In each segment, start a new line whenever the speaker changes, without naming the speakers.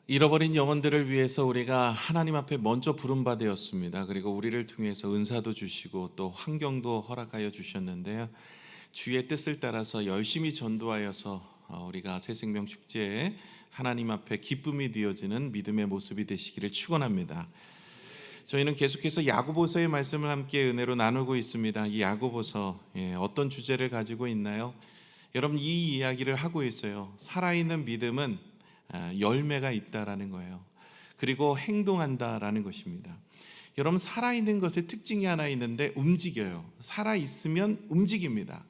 잃어버린 영혼들을 위해서 우리가 하나님 앞에 먼저 부름받았습니다. 그리고 우리를 통해서 은사도 주시고 또 환경도 허락하여 주셨는데요. 주의 뜻을 따라서 열심히 전도하여서 우리가 새 생명 축제에 하나님 앞에 기쁨이 되어지는 믿음의 모습이 되시기를 축원합니다. 저희는 계속해서 야고보서의 말씀을 함께 은혜로 나누고 있습니다. 이 야고보서 어떤 주제를 가지고 있나요? 여러분, 이 이야기를 하고 있어요. 살아있는 믿음은 열매가 있다라는 거예요. 그리고 행동한다라는 것입니다. 여러분, 살아있는 것의 특징이 하나 있는데 움직여요. 살아있으면 움직입니다.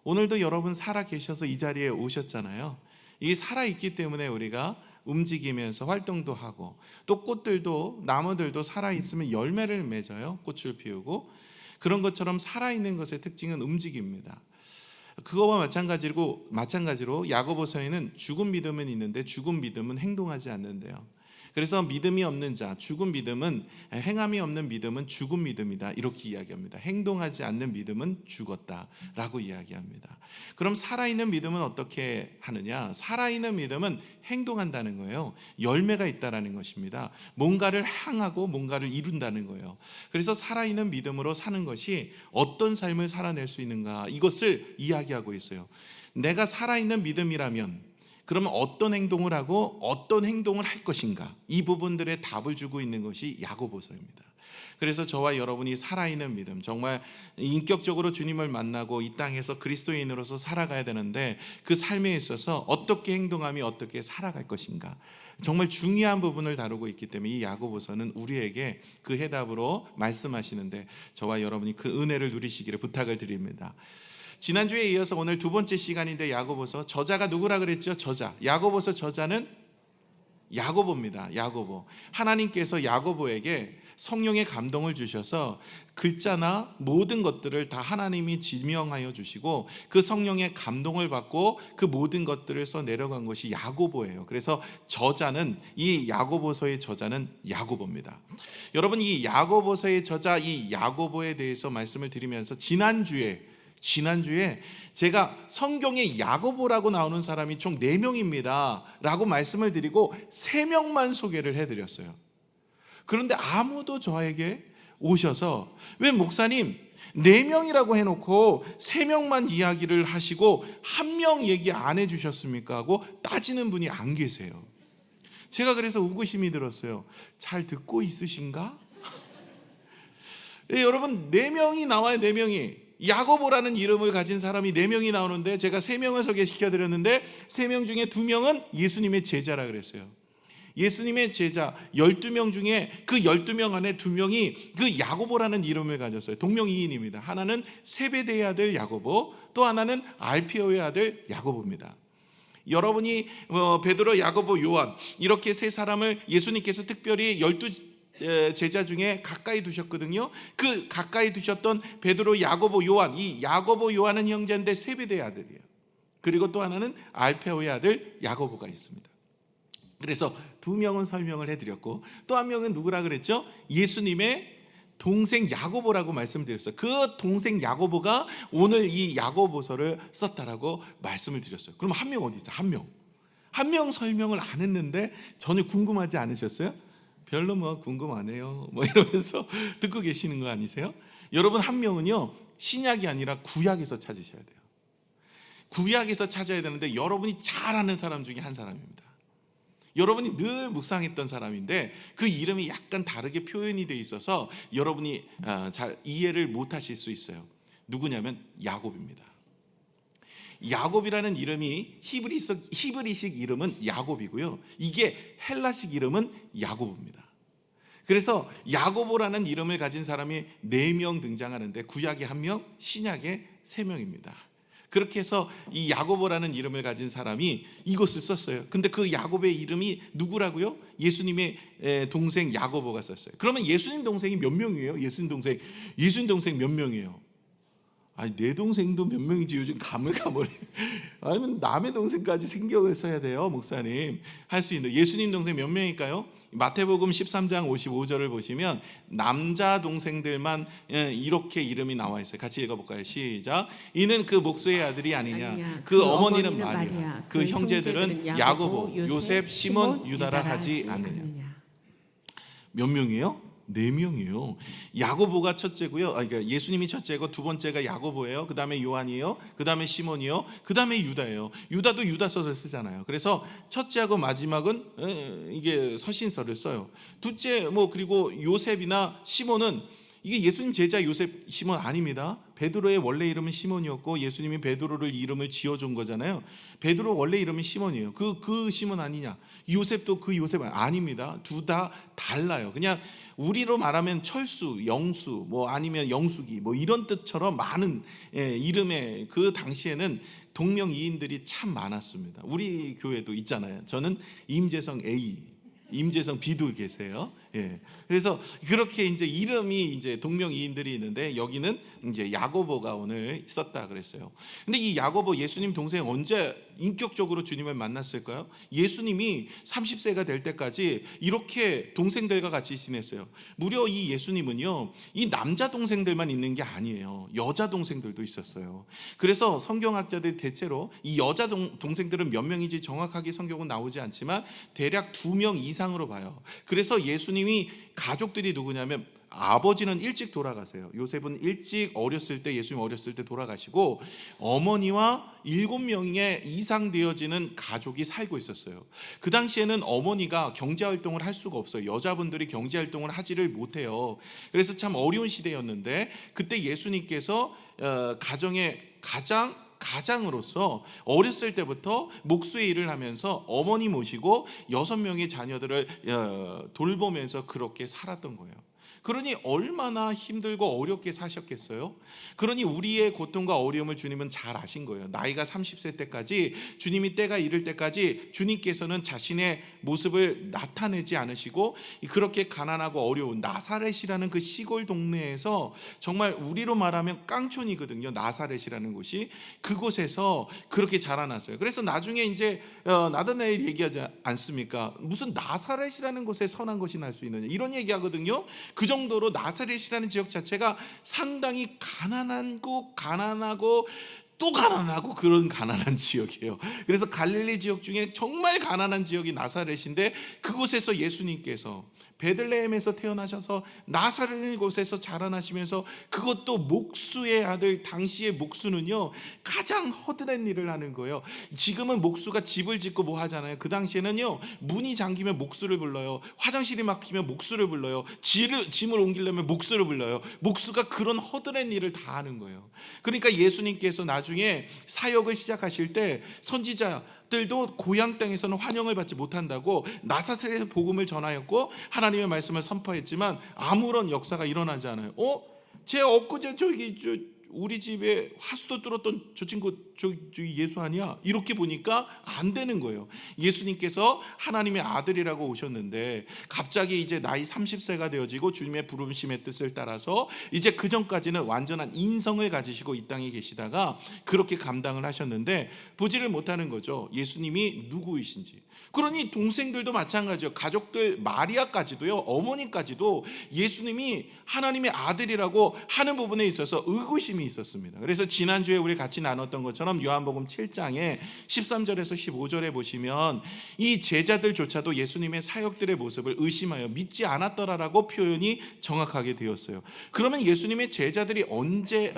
오늘도 여러분 살아 계셔서 이 자리에 오셨잖아요. 이게 살아있기 때문에 우리가 움직이면서 활동도 하고, 또 꽃들도 나무들도 살아있으면 열매를 맺어요. 꽃을 피우고. 그런 것처럼 살아있는 것의 특징은 움직입니다. 그거와 마찬가지로 야고보서에는 죽은 믿음은 있는데 죽은 믿음은 행동하지 않는데요. 그래서 믿음이 없는 자, 죽은 믿음은, 행함이 없는 믿음은 죽은 믿음이다, 이렇게 이야기합니다. 행동하지 않는 믿음은 죽었다라고 이야기합니다. 그럼 살아있는 믿음은 어떻게 하느냐? 살아있는 믿음은 행동한다는 거예요. 열매가 있다라는 것입니다. 뭔가를 향하고 뭔가를 이룬다는 거예요. 그래서 살아있는 믿음으로 사는 것이 어떤 삶을 살아낼 수 있는가, 이것을 이야기하고 있어요. 내가 살아있는 믿음이라면 그러면 어떤 행동을 하고 어떤 행동을 할 것인가, 이 부분들의 답을 주고 있는 것이 야고보서입니다. 그래서 저와 여러분이 살아있는 믿음, 정말 인격적으로 주님을 만나고 이 땅에서 그리스도인으로서 살아가야 되는데, 그 삶에 있어서 어떻게 행동하며 어떻게 살아갈 것인가, 정말 중요한 부분을 다루고 있기 때문에 이 야고보서는 우리에게 그 해답으로 말씀하시는데, 저와 여러분이 그 은혜를 누리시기를 부탁을 드립니다. 지난주에 이어서 오늘 두 번째 시간인데, 야고보서 저자가 누구라 그랬죠? 야고보서 저자는 야고보입니다. 야고보. 하나님께서 야고보에게 성령의 감동을 주셔서 글자나 모든 것들을 다 하나님이 지명하여 주시고, 그 성령의 감동을 받고 그 모든 것들을 써 내려간 것이 야고보예요. 그래서 이 야고보서의 저자는 야고보입니다. 여러분, 이 야고보서의 저자, 이 야고보에 대해서 말씀을 드리면서 지난주에 제가 성경에 야고보라고 나오는 사람이 총 4명입니다 라고 말씀을 드리고 3명만 소개를 해드렸어요. 그런데 아무도 저에게 오셔서, 왜 목사님 4명이라고 해놓고 3명만 이야기를 하시고 1명 얘기 안 해주셨습니까? 하고 따지는 분이 안 계세요. 제가 그래서 의구심이 들었어요. 잘 듣고 있으신가? 여러분, 4명이 나와요. 4명이. 야고보라는 이름을 가진 사람이 4명이 나오는데, 제가 3명을 소개시켜드렸는데 3명 중에 2명은 예수님의 제자라 그랬어요. 예수님의 제자 12명 중에 그 12명 안에 2명이 그 야고보라는 이름을 가졌어요. 동명이인입니다. 하나는 세베대의 아들 야고보, 또 하나는 알피오의 아들 야고보입니다. 여러분이 베드로, 야고보, 요한, 이렇게 3사람을 예수님께서 특별히 12 제자 중에 가까이 두셨거든요. 그 가까이 두셨던 베드로, 야고보, 요한, 이 야고보, 요한은 형제인데 세베대의 아들이에요. 그리고 또 하나는 알페오의 아들 야고보가 있습니다. 그래서 2명은 설명을 해드렸고, 또 1명은 누구라 그랬죠? 예수님의 동생 야고보라고 말씀드렸어요. 그 동생 야고보가 오늘 이 야고보서를 썼다라고 말씀을 드렸어요. 그럼 1명 어디 있어요? 1명 설명을 안 했는데 전혀 궁금하지 않으셨어요? 별로 궁금 안 해요 이러면서 듣고 계시는 거 아니세요? 여러분, 1명은요 신약이 아니라 구약에서 찾으셔야 돼요. 구약에서 찾아야 되는데, 여러분이 잘 아는 사람 중에 한 사람입니다. 여러분이 늘 묵상했던 사람인데 그 이름이 약간 다르게 표현이 돼 있어서 여러분이 잘 이해를 못 하실 수 있어요. 누구냐면 야곱입니다. 야곱이라는 이름이 히브리식 이름은 야곱이고요, 이게 헬라식 이름은 야고보입니다. 그래서 야고보라는 이름을 가진 사람이 4명 등장하는데, 구약에 1명, 신약에 3명입니다. 그렇게 해서 이 야고보라는 이름을 가진 사람이 이것을 썼어요. 근데 그 야고보의 이름이 누구라고요? 예수님의 동생 야고보가 썼어요. 그러면 예수님 동생이 몇 명이에요? 예수님 동생 몇 명이에요? 아니 내 동생도 몇 명이지 요즘 가물가물해. 아니면 남의 동생까지 신경을 써야 돼요, 목사님. 할 수 있는 예수님 동생 몇 명일까요? 마태복음 13장 55절을 보시면 남자 동생들만 이렇게 이름이 나와 있어요. 같이 읽어볼까요? 시작. 이는 그 목수의 아들이 아니냐. 그 어머니는 마리아. 그 형제들은 야고보, 요셉, 시몬, 유다라 하지 않느냐. 몇 명이에요? 4명이에요. 야고보가 첫째고요. 그러니까 예수님이 첫째고 두 번째가 야고보예요. 그 다음에 요한이요. 그 다음에 시몬이요. 그 다음에 유다예요. 유다도 유다서를 쓰잖아요. 그래서 첫째하고 마지막은 이게 서신서를 써요. 둘째 그리고 요셉이나 시몬은 이게 예수님 제자 요셉 시몬 아닙니다. 베드로의 원래 이름은 시몬이었고 예수님이 베드로를 이름을 지어준 거잖아요. 베드로 원래 이름은 시몬이에요. 그 시몬 아니냐? 요셉도 그 요셉 아닙니다. 둘 다 달라요. 그냥 우리로 말하면 철수, 영수, 아니면 영숙이 이런 뜻처럼 많은 이름의 그 당시에는 동명이인들이 참 많았습니다. 우리 교회도 있잖아요. 저는 임재성 A, 임재성 B도 계세요. 그래서 그렇게 이제 이름이 이제 동명이인들이 있는데 여기는 이제 야고보가 오늘 썼다 그랬어요. 근데 이 야고보 예수님 동생 언제 인격적으로 주님을 만났을까요? 예수님이 30세가 될 때까지 이렇게 동생들과 같이 지냈어요. 무려 이 예수님은요, 이 남자 동생들만 있는 게 아니에요. 여자 동생들도 있었어요. 그래서 성경학자들이 대체로 이 여자 동생들은 몇 명인지 정확하게 성경은 나오지 않지만 대략 2명 이상으로 봐요. 그래서 예수님이 가족들이 누구냐면 아버지는 일찍 돌아가세요. 요셉은 일찍 어렸을 때, 예수님 어렸을 때 돌아가시고 어머니와 7명의 이상 되어지는 가족이 살고 있었어요. 그 당시에는 어머니가 경제활동을 할 수가 없어요. 여자분들이 경제활동을 하지를 못해요. 그래서 참 어려운 시대였는데 그때 예수님께서 가정의 가장으로서 어렸을 때부터 목수의 일을 하면서 어머니 모시고 6명의 자녀들을 돌보면서 그렇게 살았던 거예요. 그러니 얼마나 힘들고 어렵게 사셨겠어요? 그러니 우리의 고통과 어려움을 주님은 잘 아신 거예요. 나이가 30세 때까지, 주님이 때가 이를 때까지 주님께서는 자신의 모습을 나타내지 않으시고 그렇게 가난하고 어려운 나사렛이라는 그 시골 동네에서 정말 우리로 말하면 깡촌이거든요. 나사렛이라는 곳이 그곳에서 그렇게 자라났어요. 그래서 나중에 이제 나다나엘 얘기하지 않습니까? 무슨 나사렛이라는 곳에 선한 것이 날 수 있느냐 이런 얘기하거든요. 그 정도로 나사렛이라는 지역 자체가 상당히 가난하고 또 가난하고 그런 가난한 지역이에요. 그래서 갈릴리 지역 중에 정말 가난한 지역이 나사렛인데 그곳에서 예수님께서 베들레헴에서 태어나셔서 나사렛 곳에서 자라나시면서 그것도 목수의 아들, 당시의 목수는요 가장 허드렛 일을 하는 거예요. 지금은 목수가 집을 짓고 뭐 하잖아요. 그 당시에는요 문이 잠기면 목수를 불러요. 화장실이 막히면 목수를 불러요. 짐을 옮기려면 목수를 불러요. 목수가 그런 허드렛 일을 다 하는 거예요. 그러니까 예수님께서 나중에 사역을 시작하실 때 선지자들도 고향 땅에서는 환영을 받지 못한다고 나사렛에서 복음을 전하였고 하나님의 말씀을 선포했지만 아무런 역사가 일어나지 않아요. 제 엊그제 우리 집에 화수도 뚫었던 저 친구 저기 예수 아니야? 이렇게 보니까 안 되는 거예요. 예수님께서 하나님의 아들이라고 오셨는데 갑자기 이제 나이 30세가 되어지고 주님의 부르심의 뜻을 따라서 이제 그 전까지는 완전한 인성을 가지시고 이 땅에 계시다가 그렇게 감당을 하셨는데 보지를 못하는 거죠. 예수님이 누구이신지. 그러니 동생들도 마찬가지예요. 가족들 마리아까지도요, 어머니까지도 예수님이 하나님의 아들이라고 하는 부분에 있어서 의구심이 있었습니다. 그래서 지난주에 우리 같이 나눴던 것처럼 요한복음 7장에 13절에서 15절에 보시면 이 제자들조차도 예수님의 사역들의 모습을 의심하여 믿지 않았더라라고 표현이 정확하게 되었어요. 그러면 예수님의 제자들이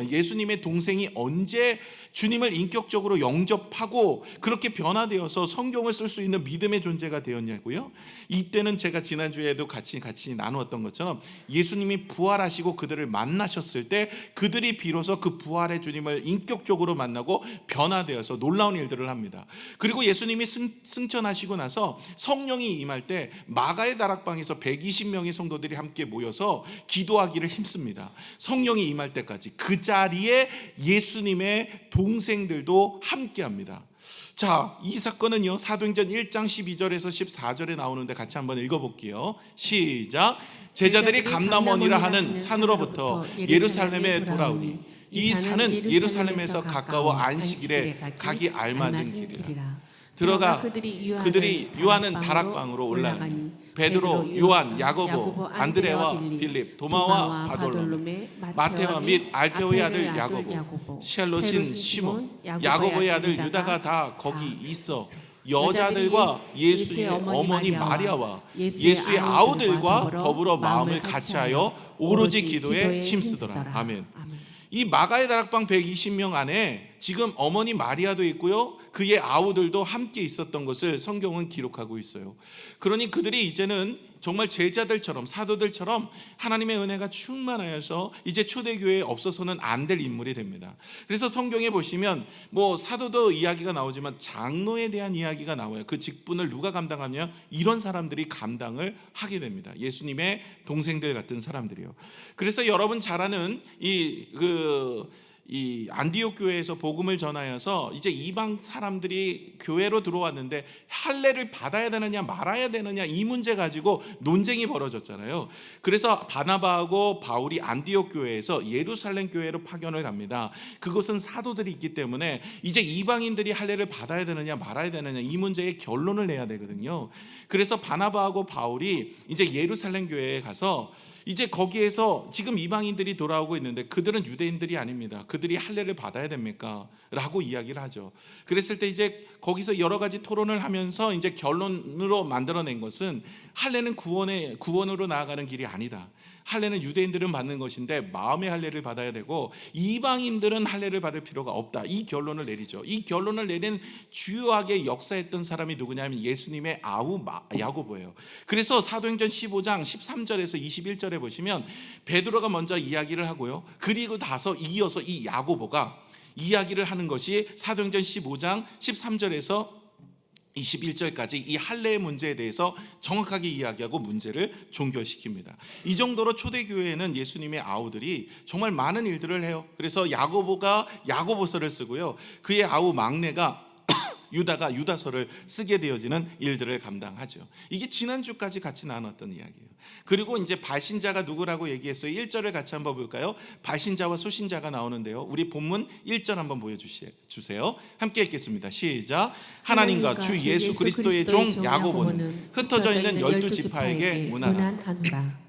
예수님의 동생이 언제 주님을 인격적으로 영접하고 그렇게 변화되어서 성경을 쓸 수 있는 믿음의 존재가 되었냐고요? 이때는 제가 지난주에도 같이 나누었던 것처럼 예수님이 부활하시고 그들을 만나셨을 때 그들이 비로소 그 부활의 주님을 인격적으로 만나고 변화되어서 놀라운 일들을 합니다. 그리고 예수님이 승천하시고 나서 성령이 임할 때 마가의 다락방에서 120명의 성도들이 함께 모여서 기도하기를 힘씁니다. 성령이 임할 때까지 그 자리에 예수님의 동생들도 함께합니다. 자, 이 사건은요 사도행전 1장 12절에서 14절에 나오는데 같이 한번 읽어볼게요. 시작. 제자들이 감람원이라 하는 산으로부터 예루살렘에 돌아오니 이 산은 예루살렘에서 가까워 안식일에 가기 알맞은 길이라. 들어가 그들이 요한은 다락방으로 올라가니 베드로, 요한, 야고보, 안드레와 빌립, 도마와 바돌로메, 마테와 및 알페오의 아들 야고보, 시알롯인 시몬, 야고보의 아들 유다가 다 거기 있어 여자들과 예수의 어머니 마리아와 예수의 아우들과 더불어 마음을 같이하여 오로지 기도에 힘쓰더라. 아멘. 이 마가의 다락방 120명 안에 지금 어머니 마리아도 있고요, 그의 아우들도 함께 있었던 것을 성경은 기록하고 있어요. 그러니 그들이 이제는 정말 제자들처럼, 사도들처럼 하나님의 은혜가 충만하여서 이제 초대교회에 없어서는 안 될 인물이 됩니다. 그래서 성경에 보시면 뭐 사도도 이야기가 나오지만 장로에 대한 이야기가 나와요. 그 직분을 누가 감당하냐? 이런 사람들이 감당을 하게 됩니다. 예수님의 동생들 같은 사람들이요. 그래서 여러분 잘 아는 이 안디옥 교회에서 복음을 전하여서 이제 이방 사람들이 교회로 들어왔는데 할례를 받아야 되느냐 말아야 되느냐 이 문제 가지고 논쟁이 벌어졌잖아요. 그래서 바나바하고 바울이 안디옥 교회에서 예루살렘 교회로 파견을 갑니다. 그곳은 사도들이 있기 때문에 이제 이방인들이 할례를 받아야 되느냐 말아야 되느냐 이 문제의 결론을 내야 되거든요. 그래서 바나바하고 바울이 이제 예루살렘 교회에 가서 이제 거기에서 지금 이방인들이 돌아오고 있는데 그들은 유대인들이 아닙니다. 그들이 할례를 받아야 됩니까? 라고 이야기를 하죠. 그랬을 때 이제 거기서 여러 가지 토론을 하면서 이제 결론으로 만들어낸 것은 할례는 구원으로 나아가는 길이 아니다. 할례는 유대인들은 받는 것인데 마음의 할례를 받아야 되고 이방인들은 할례를 받을 필요가 없다. 이 결론을 내리죠. 이 결론을 내린 주요하게 역사했던 사람이 누구냐면 예수님의 아우 야고보예요. 그래서 사도행전 15장 13절에서 21절에 보시면 베드로가 먼저 이야기를 하고요, 그리고 나서 이어서 이 야고보가 이야기를 하는 것이 사도행전 15장 13절에서 21절까지 이 할례의 문제에 대해서 정확하게 이야기하고 문제를 종결시킵니다. 이 정도로 초대교회에는 예수님의 아우들이 정말 많은 일들을 해요. 그래서 야고보가 야고보서를 쓰고요, 그의 아우 막내가 유다가 유다서를 쓰게 되어지는 일들을 감당하죠. 이게 지난주까지 같이 나눴던 이야기예요. 그리고 이제 발신자가 누구라고 얘기했어요. 1절을 같이 한번 볼까요? 발신자와 수신자가 나오는데요, 우리 본문 1절 한번 보여주세요. 함께 읽겠습니다. 시작. 하나님과 주 예수 그리스도의 종 야고보는 흩어져 있는 12지파에게 문안하노라.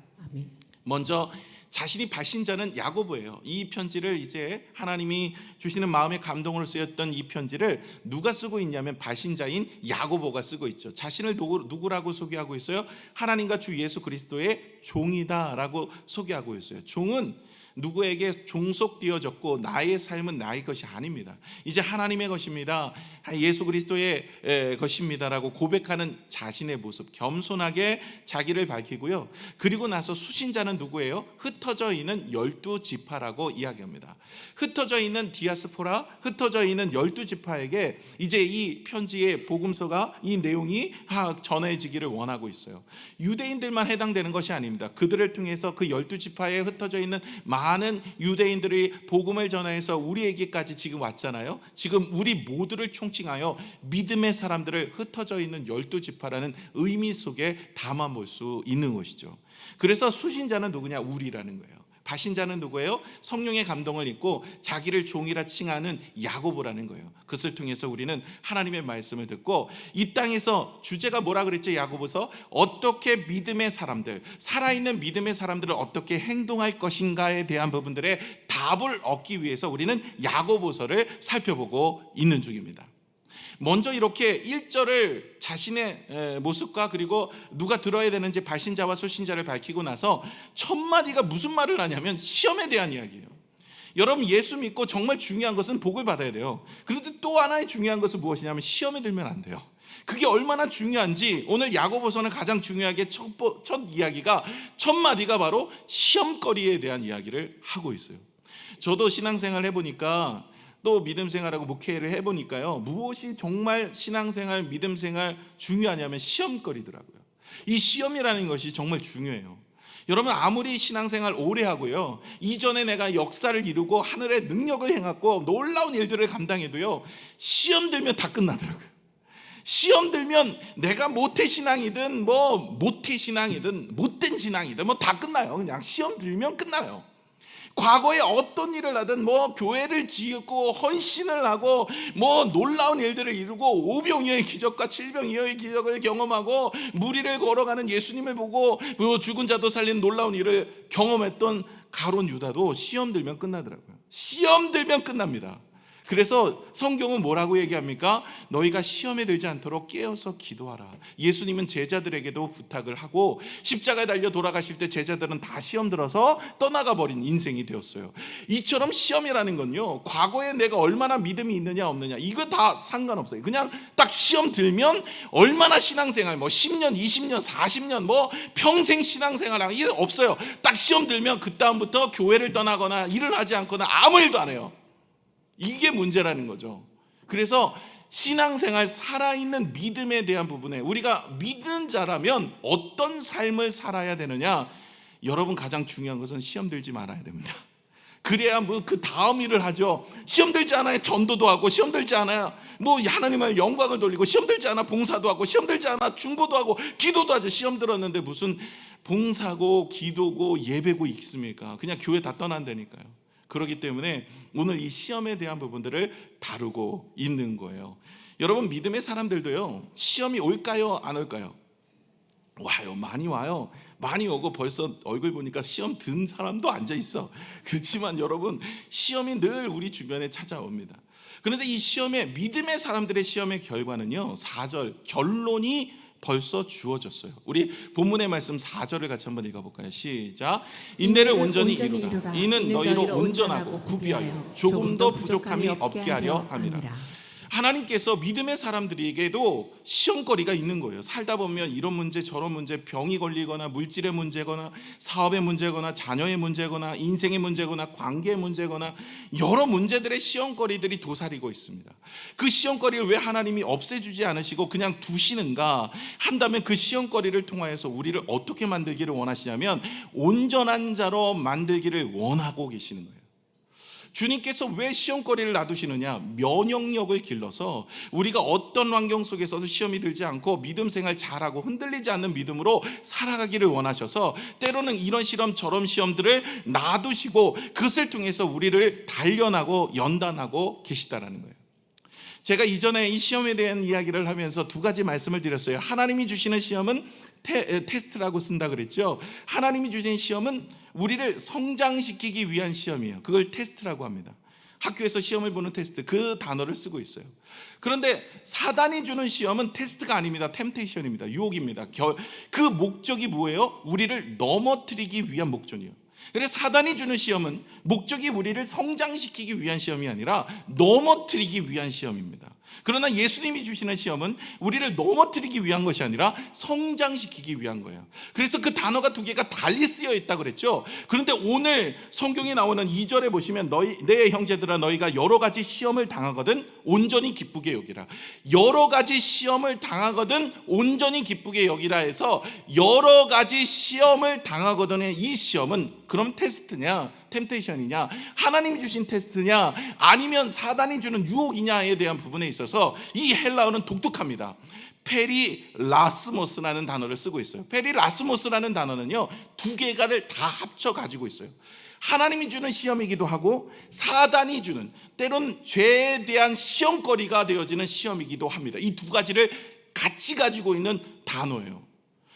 먼저 자신이 발신자는 야고보예요. 이 편지를 이제 하나님이 주시는 마음의 감동으로 쓰였던 이 편지를 누가 쓰고 있냐면 발신자인 야고보가 쓰고 있죠. 자신을 누구라고 소개하고 있어요? 하나님과 주 예수 그리스도의 종이다라고 소개하고 있어요. 종은 누구에게 종속되어졌고 나의 삶은 나의 것이 아닙니다. 이제 하나님의 것입니다. 예수 그리스도의 것입니다라고 고백하는 자신의 모습, 겸손하게 자기를 밝히고요. 그리고 나서 수신자는 누구예요? 흩어져 있는 12지파라고 이야기합니다. 흩어져 있는 디아스포라, 흩어져 있는 12지파에게 이제 이 편지의 복음서가 이 내용이 전해지기를 원하고 있어요. 유대인들만 해당되는 것이 아닙니다. 그들을 통해서 그 12지파에 흩어져 있는 많은 유대인들이 복음을 전해서 우리에게까지 지금 왔잖아요. 지금 우리 모두를 총칭하여 믿음의 사람들을 흩어져 있는 12지파라는 의미 속에 담아볼 수 있는 것이죠. 그래서 수신자는 누구냐? 우리라는 거예요. 발신자는 누구예요? 성령의 감동을 입고 자기를 종이라 칭하는 야고보라는 거예요. 그것을 통해서 우리는 하나님의 말씀을 듣고 이 땅에서 주제가 뭐라 그랬죠? 야고보서 어떻게 믿음의 사람들, 살아있는 믿음의 사람들을 어떻게 행동할 것인가에 대한 부분들의 답을 얻기 위해서 우리는 야고보서를 살펴보고 있는 중입니다. 먼저 이렇게 1절을 자신의 모습과 그리고 누가 들어야 되는지 발신자와 수신자를 밝히고 나서 첫 마디가 무슨 말을 하냐면 시험에 대한 이야기예요. 여러분, 예수 믿고 정말 중요한 것은 복을 받아야 돼요. 그런데 또 하나의 중요한 것은 무엇이냐면 시험에 들면 안 돼요. 그게 얼마나 중요한지 오늘 야고보서는 가장 중요하게 첫 이야기가, 첫 마디가 바로 시험거리에 대한 이야기를 하고 있어요. 저도 신앙생활 해보니까, 또 믿음생활하고 목회를 해보니까요, 무엇이 정말 신앙생활, 믿음생활 중요하냐면 시험거리더라고요. 이 시험이라는 것이 정말 중요해요. 여러분, 아무리 신앙생활 오래 하고요, 이전에 내가 역사를 이루고 하늘의 능력을 행하고 놀라운 일들을 감당해도요, 시험 들면 다 끝나더라고요. 시험 들면 내가 모태신앙이든 모태신앙이든 못된 신앙이든 다 끝나요. 그냥 시험 들면 끝나요. 과거에 어떤 일을 하든 뭐 교회를 지었고 헌신을 하고 뭐 놀라운 일들을 이루고 오병이어의 기적과 칠병이어의 기적을 경험하고 무리를 걸어가는 예수님을 보고 죽은 자도 살리는 놀라운 일을 경험했던 가룟 유다도 시험 들면 끝나더라고요. 시험 들면 끝납니다. 그래서 성경은 뭐라고 얘기합니까? 너희가 시험에 들지 않도록 깨어서 기도하라. 예수님은 제자들에게도 부탁을 하고 십자가에 달려 돌아가실 때 제자들은 다 시험 들어서 떠나가 버린 인생이 되었어요. 이처럼 시험이라는 건요, 과거에 내가 얼마나 믿음이 있느냐 없느냐 이거 다 상관없어요. 그냥 딱 시험 들면 얼마나 신앙생활 뭐 10년 20년 40년 뭐 평생 신앙생활 이게 없어요. 딱 시험 들면 그 다음부터 교회를 떠나거나 일을 하지 않거나 아무 일도 안 해요. 이게 문제라는 거죠. 그래서 신앙생활 살아있는 믿음에 대한 부분에 우리가 믿는 자라면 어떤 삶을 살아야 되느냐, 여러분 가장 중요한 것은 시험 들지 말아야 됩니다. 그래야 뭐 그 다음 일을 하죠. 시험 들지 않아야 전도도 하고, 시험 들지 않아야 뭐 하나님의 영광을 돌리고, 시험 들지 않아 봉사도 하고, 시험 들지 않아 중보도 하고 기도도 하죠. 시험 들었는데 무슨 봉사고 기도고 예배고 있습니까? 그냥 교회 다 떠난다니까요. 그렇기 때문에 오늘 이 시험에 대한 부분들을 다루고 있는 거예요. 여러분, 믿음의 사람들도요, 시험이 올까요 안 올까요? 와요. 많이 와요. 많이 오고 벌써 얼굴 보니까 시험 든 사람도 앉아 있어. 그렇지만 여러분, 시험이 늘 우리 주변에 찾아옵니다. 그런데 이 시험의, 믿음의 사람들의 시험의 결과는요, 4절 결론이 벌써 주어졌어요. 우리 본문의 말씀 4절을 같이 한번 읽어볼까요? 시작. 인내를 온전히 이루라. 이는 너희로 온전하고 구비하여 조금 더 부족함이 없게 하려 함이라. 하나님께서 믿음의 사람들에게도 시험거리가 있는 거예요. 살다 보면 이런 문제 저런 문제, 병이 걸리거나 물질의 문제거나 사업의 문제거나 자녀의 문제거나 인생의 문제거나 관계의 문제거나 여러 문제들의 시험거리들이 도사리고 있습니다. 그 시험거리를 왜 하나님이 없애주지 않으시고 그냥 두시는가 한다면, 그 시험거리를 통하여서 우리를 어떻게 만들기를 원하시냐면 온전한 자로 만들기를 원하고 계시는 거예요. 주님께서 왜 시험거리를 놔두시느냐? 면역력을 길러서 우리가 어떤 환경 속에서도 시험이 들지 않고 믿음 생활 잘하고 흔들리지 않는 믿음으로 살아가기를 원하셔서 때로는 이런 시험 저런 시험들을 놔두시고 그것을 통해서 우리를 단련하고 연단하고 계시다라는 거예요. 제가 이전에 이 시험에 대한 이야기를 하면서 두 가지 말씀을 드렸어요. 하나님이 주시는 시험은 테스트라고 쓴다 그랬죠. 하나님이 주신 시험은 우리를 성장시키기 위한 시험이에요. 그걸 테스트라고 합니다. 학교에서 시험을 보는 테스트, 그 단어를 쓰고 있어요. 그런데 사단이 주는 시험은 테스트가 아닙니다. 템테이션입니다. 유혹입니다. 그 목적이 뭐예요? 우리를 넘어뜨리기 위한 목적이에요. 그래서 사단이 주는 시험은 목적이 우리를 성장시키기 위한 시험이 아니라 넘어뜨리기 위한 시험입니다. 그러나 예수님이 주시는 시험은 우리를 넘어뜨리기 위한 것이 아니라 성장시키기 위한 거예요. 그래서 그 단어가 두 개가 달리 쓰여 있다고 그랬죠. 그런데 오늘 성경에 나오는 2절에 보시면 내 형제들아 너희가 여러 가지 시험을 당하거든 온전히 기쁘게 여기라. 여러 가지 시험을 당하거든 온전히 기쁘게 여기라 해서 여러 가지 시험을 당하거든의 이 시험은 그럼 테스트냐 템테이션이냐, 하나님이 주신 테스트냐 아니면 사단이 주는 유혹이냐에 대한 부분에 있어서 이 헬라어는 독특합니다. 페리라스모스라는 단어를 쓰고 있어요. 페리라스모스라는 단어는요, 두 개가를 다 합쳐 가지고 있어요. 하나님이 주는 시험이기도 하고 사단이 주는, 때론 죄에 대한 시험거리가 되어지는 시험이기도 합니다. 이 두 가지를 같이 가지고 있는 단어예요.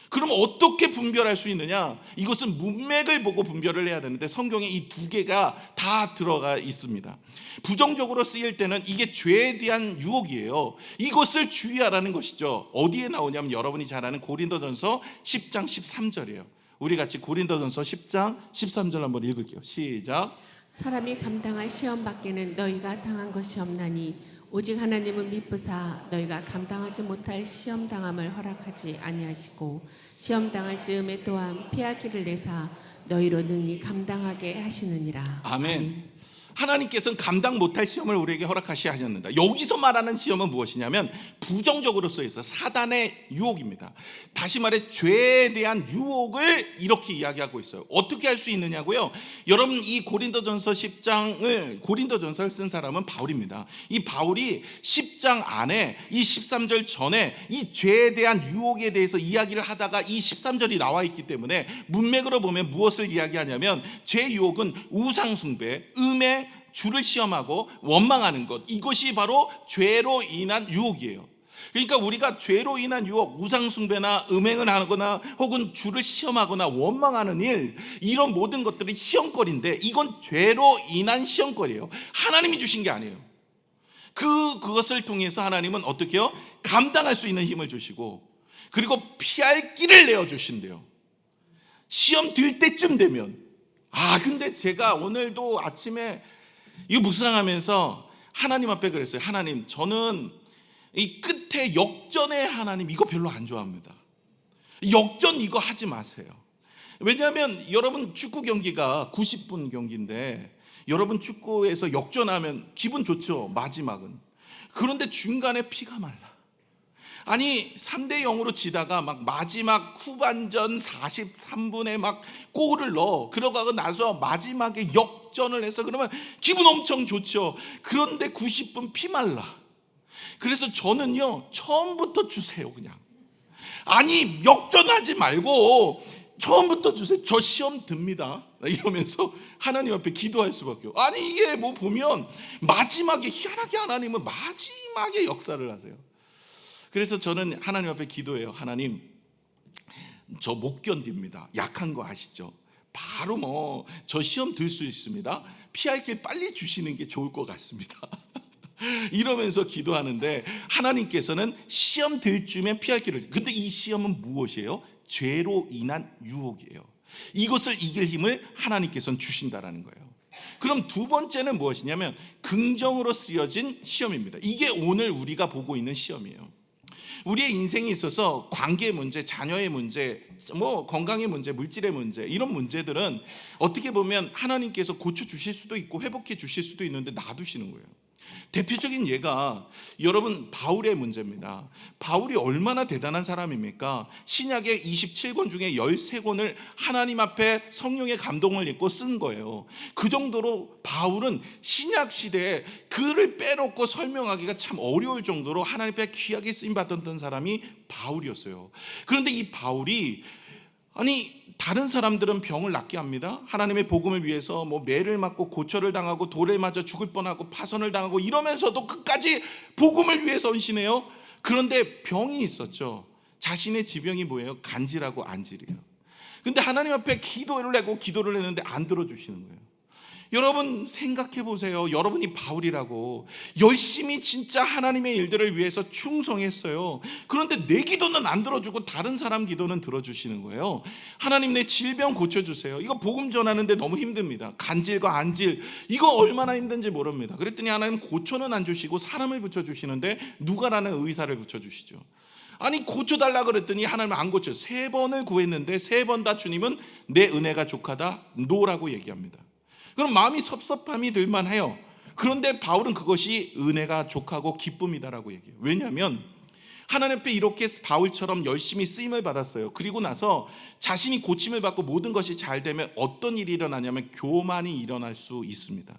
그럼 어떻게 분별할 수 있느냐? 이것은 문맥을 보고 분별을 해야 되는데 성경에 이 두 개가 다 들어가 있습니다. 부정적으로 쓰일 때는 이게 죄에 대한 유혹이에요. 이것을 주의하라는 것이죠. 어디에 나오냐면 여러분이 잘 아는 고린도전서 10장 13절이에요. 우리 같이 고린도전서 10장 13절 한번 읽을게요. 시작.
사람이 감당할 시험 밖에는 너희가 당한 것이 없나니 오직 하나님은 미쁘사 너희가 감당하지 못할 시험 당함을 허락하지 아니하시고 시험 당할 즈음에 또한 피하기를 내사 너희로 능히 감당하게 하시느니라.
아멘. 하나님께서는 감당 못할 시험을 우리에게 허락하시 하셨는다. 여기서 말하는 시험은 무엇이냐면 부정적으로 쓰여서 사단의 유혹입니다. 다시 말해 죄에 대한 유혹을 이렇게 이야기하고 있어요. 어떻게 할 수 있느냐고요? 여러분, 이 고린도전서 10장을 고린도전서를 쓴 사람은 바울입니다. 이 바울이 10장 안에 이 13절 전에 이 죄에 대한 유혹에 대해서 이야기를 하다가 이 13절이 나와 있기 때문에 문맥으로 보면 무엇을 이야기하냐면 죄 유혹은 우상숭배, 음해, 주를 시험하고 원망하는 것, 이것이 바로 죄로 인한 유혹이에요. 그러니까 우리가 죄로 인한 유혹, 우상숭배나 음행을 하거나 혹은 주를 시험하거나 원망하는 일, 이런 모든 것들이 시험거리인데 이건 죄로 인한 시험거리예요. 하나님이 주신 게 아니에요. 그것을 통해서 하나님은 어떻게 해요? 감당할 수 있는 힘을 주시고, 그리고 피할 길을 내어주신대요. 시험 들 때쯤 되면. 근데 제가 오늘도 아침에 이거 묵상하면서 하나님 앞에 그랬어요. 하나님, 저는 이 끝에 역전의 하나님 이거 별로 안 좋아합니다. 역전 이거 하지 마세요. 왜냐하면 여러분, 축구 경기가 90분 경기인데 여러분, 축구에서 역전하면 기분 좋죠, 마지막은. 그런데 중간에 피가 말라. 아니 3대 0으로 지다가 막 마지막 후반전 43분에 막 골을 넣어 그러고 나서 마지막에 역전을 해서 그러면 기분 엄청 좋죠. 그런데 90분 피말라. 그래서 저는요, 처음부터 주세요. 그냥 아니 역전하지 말고 처음부터 주세요. 저 시험 듭니다 이러면서 하나님 앞에 기도할 수밖에 없어요. 아니 이게 뭐 보면 마지막에 희한하게 하나님은 마지막에 역사를 하세요. 그래서 저는 하나님 앞에 기도해요. 하나님, 저 못 견딥니다. 약한 거 아시죠? 바로 뭐 저 시험 들 수 있습니다. 피할 길 빨리 주시는 게 좋을 것 같습니다. 이러면서 기도하는데 하나님께서는 시험 들 쯤에 피할 길을. 근데 이 시험은 무엇이에요? 죄로 인한 유혹이에요. 이것을 이길 힘을 하나님께서는 주신다라는 거예요. 그럼 두 번째는 무엇이냐면 긍정으로 쓰여진 시험입니다. 이게 오늘 우리가 보고 있는 시험이에요. 우리의 인생에 있어서 관계의 문제, 자녀의 문제, 뭐 건강의 문제, 물질의 문제, 이런 문제들은 어떻게 보면 하나님께서 고쳐주실 수도 있고 회복해 주실 수도 있는데 놔두시는 거예요. 대표적인 예가 여러분 바울의 문제입니다. 바울이 얼마나 대단한 사람입니까? 신약의 27권 중에 13권을 하나님 앞에 성령의 감동을 입고 쓴 거예요. 그 정도로 바울은 신약 시대에 글을 빼놓고 설명하기가 참 어려울 정도로 하나님 앞에 귀하게 쓰임받았던 사람이 바울이었어요. 그런데 이 바울이 다른 사람들은 병을 낫게 합니다. 하나님의 복음을 위해서 뭐 매를 맞고 고초를 당하고 돌에 맞아 죽을 뻔하고 파선을 당하고 이러면서도 끝까지 복음을 위해서 헌신해요. 그런데 병이 있었죠. 자신의 지병이 뭐예요? 간질하고 안질이에요. 근데 하나님 앞에 기도를 했는데 안 들어주시는 거예요. 여러분 생각해 보세요. 여러분이 바울이라고 열심히 진짜 하나님의 일들을 위해서 충성했어요. 그런데 내 기도는 안 들어주고 다른 사람 기도는 들어주시는 거예요. 하나님, 내 질병 고쳐주세요. 이거 복음 전하는데 너무 힘듭니다. 간질과 안질 이거 얼마나 힘든지 모릅니다. 그랬더니 하나님 고쳐는 안 주시고 사람을 붙여주시는데 누가라는 의사를 붙여주시죠. 고쳐달라 그랬더니 하나님 안 고쳐. 3번을 구했는데 3번 다 주님은 내 은혜가 족하다 노라고 얘기합니다. 그럼 마음이 섭섭함이 들만해요. 그런데 바울은 그것이 은혜가 족하고 기쁨이다라고 얘기해요. 왜냐하면 하나님 앞에 이렇게 바울처럼 열심히 쓰임을 받았어요. 그리고 나서 자신이 고침을 받고 모든 것이 잘 되면 어떤 일이 일어나냐면 교만이 일어날 수 있습니다.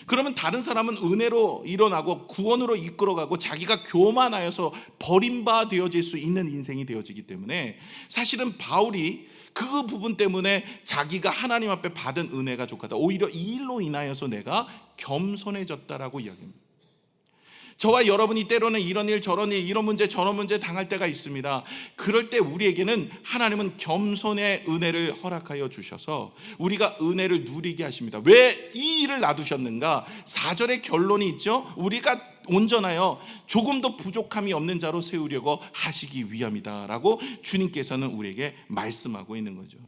그러면 다른 사람은 은혜로 일어나고 구원으로 이끌어가고 자기가 교만하여서 버림바 되어질 수 있는 인생이 되어지기 때문에 사실은 바울이 그 부분 때문에 자기가 하나님 앞에 받은 은혜가 족하다. 오히려 이 일로 인하여서 내가 겸손해졌다라고 이야기합니다. 저와 여러분이 때로는 이런 일 저런 일 이런 문제 저런 문제 당할 때가 있습니다. 그럴 때 우리에게는 하나님은 겸손의 은혜를 허락하여 주셔서 우리가 은혜를 누리게 하십니다. 왜 이 일을 놔두셨는가? 4절의 결론이 있죠. 우리가 온전하여 조금도 부족함이 없는 자로 세우려고 하시기 위함이다라고 주님께서는 우리에게 말씀하고 있는 거죠.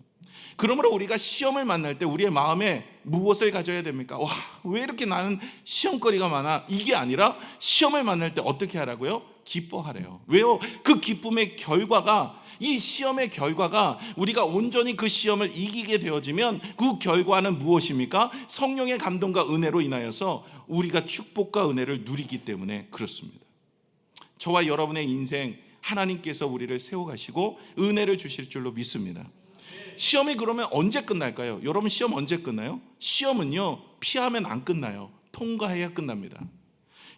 그러므로 우리가 시험을 만날 때 우리의 마음에 무엇을 가져야 됩니까? 왜 이렇게 나는 시험거리가 많아? 이게 아니라 시험을 만날 때 어떻게 하라고요? 기뻐하래요. 왜요? 그 기쁨의 결과가, 이 시험의 결과가 우리가 온전히 그 시험을 이기게 되어지면 그 결과는 무엇입니까? 성령의 감동과 은혜로 인하여서 우리가 축복과 은혜를 누리기 때문에 그렇습니다. 저와 여러분의 인생 하나님께서 우리를 세워가시고 은혜를 주실 줄로 믿습니다. 시험이 그러면 언제 끝날까요? 여러분, 시험 언제 끝나요? 시험은요, 피하면 안 끝나요. 통과해야 끝납니다.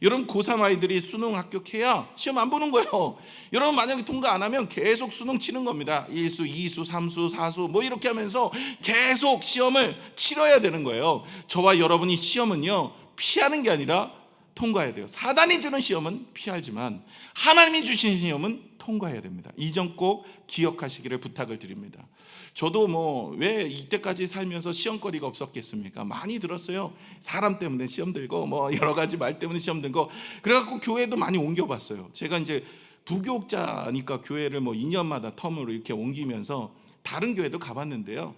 여러분, 고3 아이들이 수능 합격해야 시험 안 보는 거예요. 여러분, 만약에 통과 안 하면 계속 수능 치는 겁니다. 1수, 2수, 3수, 4수 뭐 이렇게 하면서 계속 시험을 치러야 되는 거예요. 저와 여러분이 시험은요, 피하는 게 아니라 통과해야 돼요. 사단이 주는 시험은 피하지만 하나님이 주신 시험은 통과해야 됩니다. 이 점 꼭 기억하시기를 부탁을 드립니다. 저도 왜 이때까지 살면서 시험거리가 없었겠습니까? 많이 들었어요. 사람 때문에 시험 들고 여러 가지 말 때문에 시험 들고, 그래갖고 교회도 많이 옮겨봤어요. 제가 이제 부교육자니까 교회를 2년마다 텀으로 이렇게 옮기면서 다른 교회도 가봤는데요.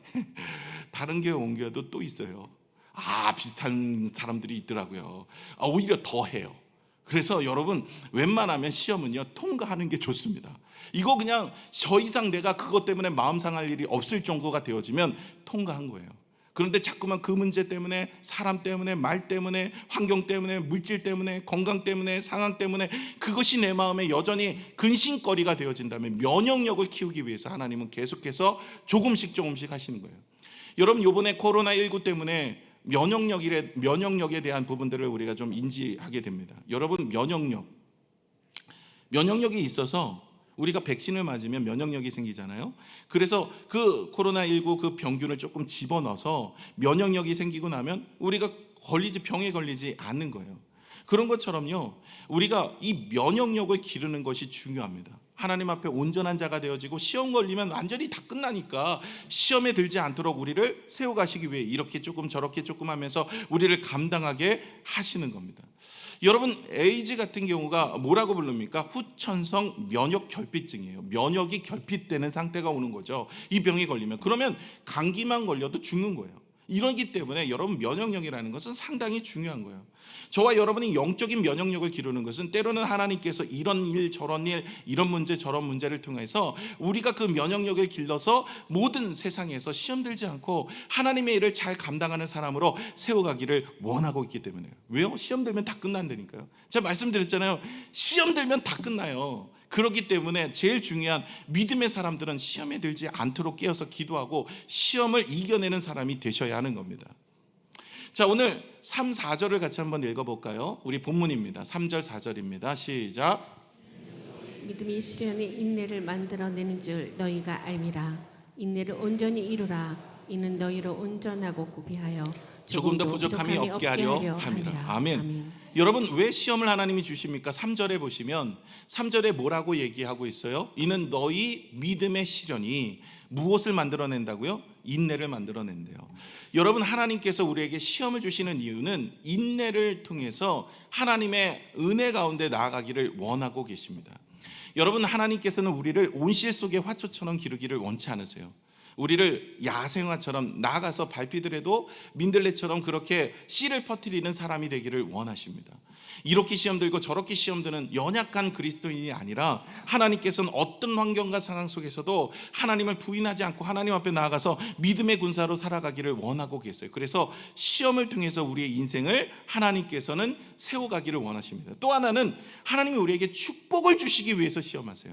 다른 교회 옮겨도 또 있어요. 비슷한 사람들이 있더라고요. 오히려 더 해요. 그래서 여러분, 웬만하면 시험은요, 통과하는 게 좋습니다. 이거 그냥 더 이상 내가 그것 때문에 마음 상할 일이 없을 정도가 되어지면 통과한 거예요. 그런데 자꾸만 그 문제 때문에, 사람 때문에, 말 때문에, 환경 때문에, 물질 때문에, 건강 때문에, 상황 때문에 그것이 내 마음에 여전히 근심거리가 되어진다면 면역력을 키우기 위해서 하나님은 계속해서 조금씩 하시는 거예요. 여러분, 이번에 코로나19 때문에 면역력에 대한 부분들을 우리가 좀 인지하게 됩니다. 여러분, 면역력이 있어서 우리가 백신을 맞으면 면역력이 생기잖아요. 그래서 그 코로나19 그 병균을 조금 집어넣어서 면역력이 생기고 나면 우리가 병에 걸리지 않는 거예요. 그런 것처럼요, 우리가 이 면역력을 기르는 것이 중요합니다. 하나님 앞에 온전한 자가 되어지고 시험 걸리면 완전히 다 끝나니까 시험에 들지 않도록 우리를 세워가시기 위해 이렇게 조금 저렇게 조금 하면서 우리를 감당하게 하시는 겁니다. 여러분, 에이즈 같은 경우가 뭐라고 부릅니까? 후천성 면역 결핍증이에요. 면역이 결핍되는 상태가 오는 거죠. 이 병이 걸리면. 그러면 감기만 걸려도 죽는 거예요. 이러기 때문에 여러분, 면역력이라는 것은 상당히 중요한 거예요. 저와 여러분이 영적인 면역력을 기르는 것은 때로는 하나님께서 이런 일 저런 일, 이런 문제 저런 문제를 통해서 우리가 그 면역력을 길러서 모든 세상에서 시험 들지 않고 하나님의 일을 잘 감당하는 사람으로 세워가기를 원하고 있기 때문에요. 왜요? 시험 들면 다 끝난다니까요. 제가 말씀드렸잖아요. 시험 들면 다 끝나요. 그렇기 때문에 제일 중요한 믿음의 사람들은 시험에 들지 않도록 깨어서 기도하고 시험을 이겨내는 사람이 되셔야 하는 겁니다. 자, 오늘 3, 4절을 같이 한번 읽어볼까요? 우리 본문입니다. 3절, 4절입니다. 시작.
믿음이 시련의 인내를 만들어내는 줄 너희가 알미라. 인내를 온전히 이루라. 이는 너희로 온전하고 구비하여
조금 더 부족함이 없게 하려 함이라. 아멘. 여러분, 왜 시험을 하나님이 주십니까? 3절에 보시면 3절에 뭐라고 얘기하고 있어요? 이는 너희 믿음의 시련이 무엇을 만들어낸다고요? 인내를 만들어낸대요. 여러분, 하나님께서 우리에게 시험을 주시는 이유는 인내를 통해서 하나님의 은혜 가운데 나아가기를 원하고 계십니다. 여러분, 하나님께서는 우리를 온실 속의 화초처럼 기르기를 원치 않으세요. 우리를 야생화처럼 나가서 밟히더라도 민들레처럼 그렇게 씨를 퍼뜨리는 사람이 되기를 원하십니다. 이렇게 시험 들고 저렇게 시험 드는 연약한 그리스도인이 아니라 하나님께서는 어떤 환경과 상황 속에서도 하나님을 부인하지 않고 하나님 앞에 나아가서 믿음의 군사로 살아가기를 원하고 계세요. 그래서 시험을 통해서 우리의 인생을 하나님께서는 세워가기를 원하십니다. 또 하나는 하나님이 우리에게 축복을 주시기 위해서 시험하세요.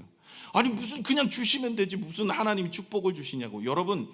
아니, 무슨 그냥 주시면 되지 무슨 하나님이 축복을 주시냐고. 여러분,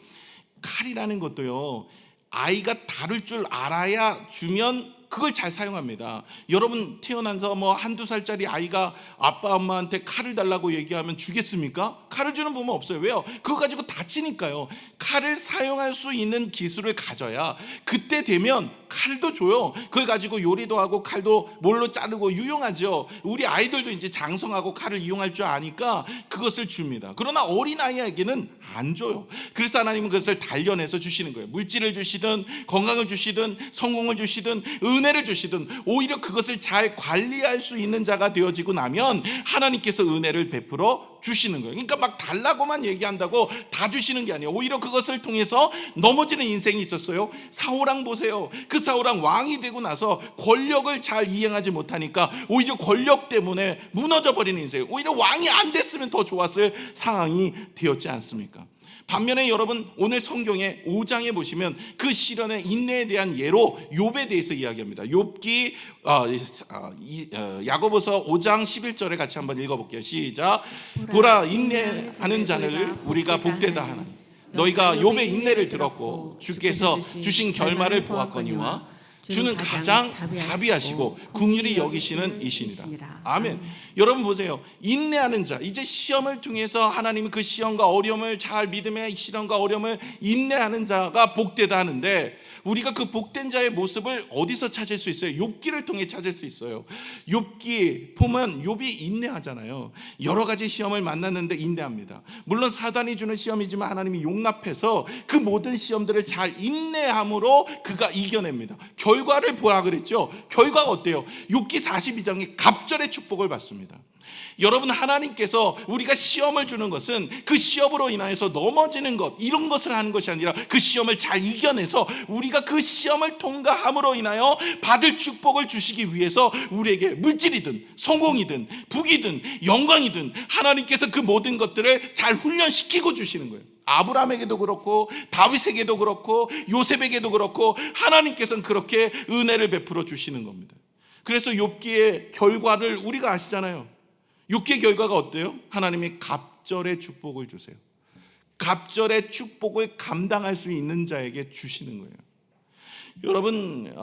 칼이라는 것도요, 아이가 다룰 줄 알아야 주면 그걸 잘 사용합니다. 여러분, 태어나서 한두 살짜리 아이가 아빠 엄마한테 칼을 달라고 얘기하면 주겠습니까? 칼을 주는 부모 없어요. 왜요? 그거 가지고 다치니까요. 칼을 사용할 수 있는 기술을 가져야 그때 되면 칼도 줘요. 그걸 가지고 요리도 하고 칼도 뭘로 자르고 유용하죠. 우리 아이들도 이제 장성하고 칼을 이용할 줄 아니까 그것을 줍니다. 그러나 어린아이에게는 안 줘요. 그래서 하나님은 그것을 단련해서 주시는 거예요. 물질을 주시든 건강을 주시든 성공을 주시든 은혜를 주시든 오히려 그것을 잘 관리할 수 있는 자가 되어지고 나면 하나님께서 은혜를 베풀어 주시는 거예요. 그러니까 막 달라고만 얘기한다고 다 주시는 게 아니에요. 오히려 그것을 통해서 넘어지는 인생이 있었어요. 사울왕 보세요. 그 사울왕 왕이 되고 나서 권력을 잘 이행하지 못하니까 오히려 권력 때문에 무너져 버리는 인생, 오히려 왕이 안 됐으면 더 좋았을 상황이 되었지 않습니까? 반면에 여러분 오늘 성경의 5장에 보시면 그 시련의 인내에 대한 예로 욥에 대해서 이야기합니다. 욥기 야고보서 5장 11절에 같이 한번 읽어볼게요. 시작. 보라, 인내하는 자를 우리가 복되다 하나니 너희가 욥의 인내를 들었고 주께서 주신 결말을 보았거니와 주는 가장 자비하시고 긍휼히 여기시는 이시니라. 아멘. 여러분 보세요. 인내하는 자, 이제 시험을 통해서 하나님이 그 시험과 어려움을 잘 믿음의 시련과 어려움을 인내하는 자가 복되다 하는데, 우리가 그 복된 자의 모습을 어디서 찾을 수 있어요? 욥기를 통해 찾을 수 있어요. 욥기 보면 욥이 인내하잖아요. 여러 가지 시험을 만났는데 인내합니다. 물론 사단이 주는 시험이지만 하나님이 용납해서 그 모든 시험들을 잘 인내함으로 그가 이겨냅니다. 결과를 보라 그랬죠. 결과가 어때요? 욥기 42장에 갑절의 축복을 받습니다. 여러분, 하나님께서 우리가 시험을 주는 것은 그 시험으로 인하여서 넘어지는 것, 이런 것을 하는 것이 아니라 그 시험을 잘 이겨내서 우리가 그 시험을 통과함으로 인하여 받을 축복을 주시기 위해서 우리에게 물질이든 성공이든 부귀든 영광이든 하나님께서 그 모든 것들을 잘 훈련시키고 주시는 거예요. 아브라함에게도 그렇고 다윗에게도 그렇고 요셉에게도 그렇고 하나님께서는 그렇게 은혜를 베풀어 주시는 겁니다. 그래서 욥기의 결과를 우리가 아시잖아요. 욥기의 결과가 어때요? 하나님이 갑절의 축복을 주세요. 갑절의 축복을 감당할 수 있는 자에게 주시는 거예요. 여러분,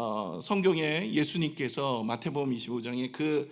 성경에 예수님께서 마태복음 25장에 그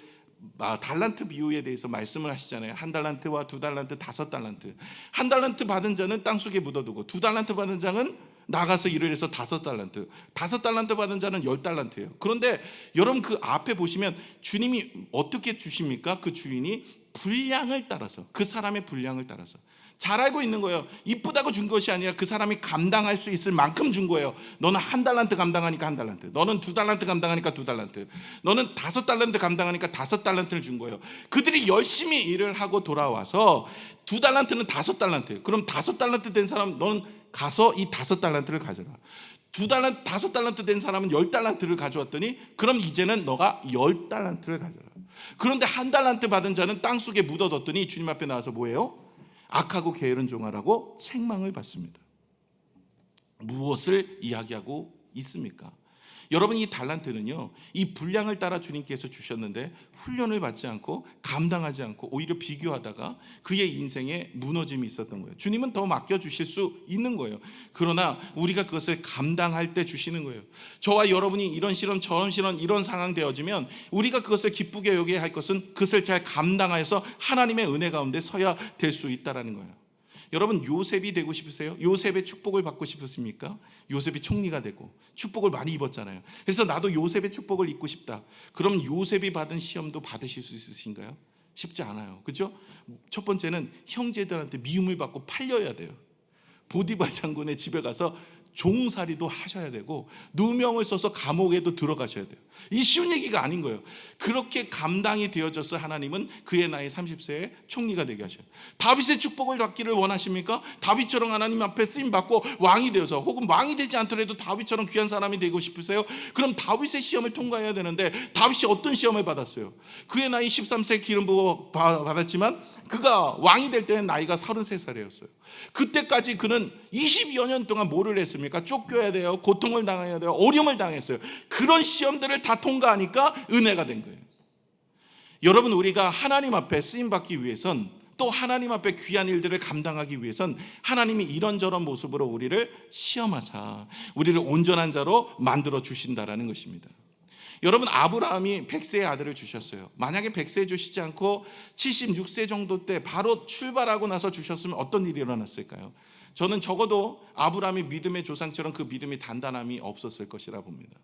달란트 비유에 대해서 말씀을 하시잖아요. 1달란트와 2달란트, 5달란트. 1달란트 받은 자는 땅속에 묻어두고 2달란트 받은 자는 나가서 일을 해서 5달란트, 5달란트 받은 자는 10달란트예요. 그런데 여러분, 그 앞에 보시면 주님이 어떻게 주십니까? 그 주인이 분량을 따라서, 그 사람의 분량을 따라서 잘 알고 있는 거예요. 이쁘다고 준 것이 아니라 그 사람이 감당할 수 있을 만큼 준 거예요. 너는 1달란트 감당하니까 1달란트, 너는 2달란트 감당하니까 2달란트, 너는 5달란트 감당하니까 5달란트를 준 거예요. 그들이 열심히 일을 하고 돌아와서 2달란트는 5달란트, 그럼 5달란트 된 사람, 넌 가서 이 5달란트를 가져라. 5달란트 된 사람은 10달란트를 가져왔더니 그럼 이제는 너가 10달란트를 가져라. 그런데 1달란트 받은 자는 땅속에 묻어뒀더니 주님 앞에 나와서 뭐예요? 악하고 게으른 종아라고 책망을 받습니다. 무엇을 이야기하고 있습니까? 여러분, 이 달란트는요, 이 분량을 따라 주님께서 주셨는데 훈련을 받지 않고 감당하지 않고 오히려 비교하다가 그의 인생에 무너짐이 있었던 거예요. 주님은 더 맡겨주실 수 있는 거예요. 그러나 우리가 그것을 감당할 때 주시는 거예요. 저와 여러분이 이런 시련 저런 시련 이런 상황 되어지면 우리가 그것을 기쁘게 여겨야 할 것은 그것을 잘 감당하여서 하나님의 은혜 가운데 서야 될 수 있다라는 거예요. 여러분, 요셉이 되고 싶으세요? 요셉의 축복을 받고 싶으십니까? 요셉이 총리가 되고 축복을 많이 입었잖아요. 그래서 나도 요셉의 축복을 입고 싶다. 그럼 요셉이 받은 시험도 받으실 수 있으신가요? 쉽지 않아요. 그렇죠? 첫 번째는 형제들한테 미움을 받고 팔려야 돼요. 보디발 장군의 집에 가서 종살이도 하셔야 되고 누명을 써서 감옥에도 들어가셔야 돼요. 이 쉬운 얘기가 아닌 거예요. 그렇게 감당이 되어져서 하나님은 그의 나이 30세에 총리가 되게 하셔요. 다윗의 축복을 받기를 원하십니까? 다윗처럼 하나님 앞에 쓰임받고 왕이 되어서, 혹은 왕이 되지 않더라도 다윗처럼 귀한 사람이 되고 싶으세요? 그럼 다윗의 시험을 통과해야 되는데 다윗이 어떤 시험을 받았어요? 그의 나이 13세 기름 부어 받았지만 그가 왕이 될 때는 나이가 33살이었어요. 그때까지 그는 20여 년 동안 뭐를 했습니까? 쫓겨야 돼요. 고통을 당해야 돼요. 어려움을 당했어요. 그런 시험들을 다 통과하니까 은혜가 된 거예요. 여러분, 우리가 하나님 앞에 쓰임받기 위해선, 또 하나님 앞에 귀한 일들을 감당하기 위해선 하나님이 이런저런 모습으로 우리를 시험하사 우리를 온전한 자로 만들어 주신다라는 것입니다. 여러분, 아브라함이 100세의 아들을 주셨어요. 만약에 100세 주시지 않고 76세 정도 때 바로 출발하고 나서 주셨으면 어떤 일이 일어났을까요? 저는 적어도 아브라함이 믿음의 조상처럼 그 믿음이 단단함이 없었을 것이라 봅니다.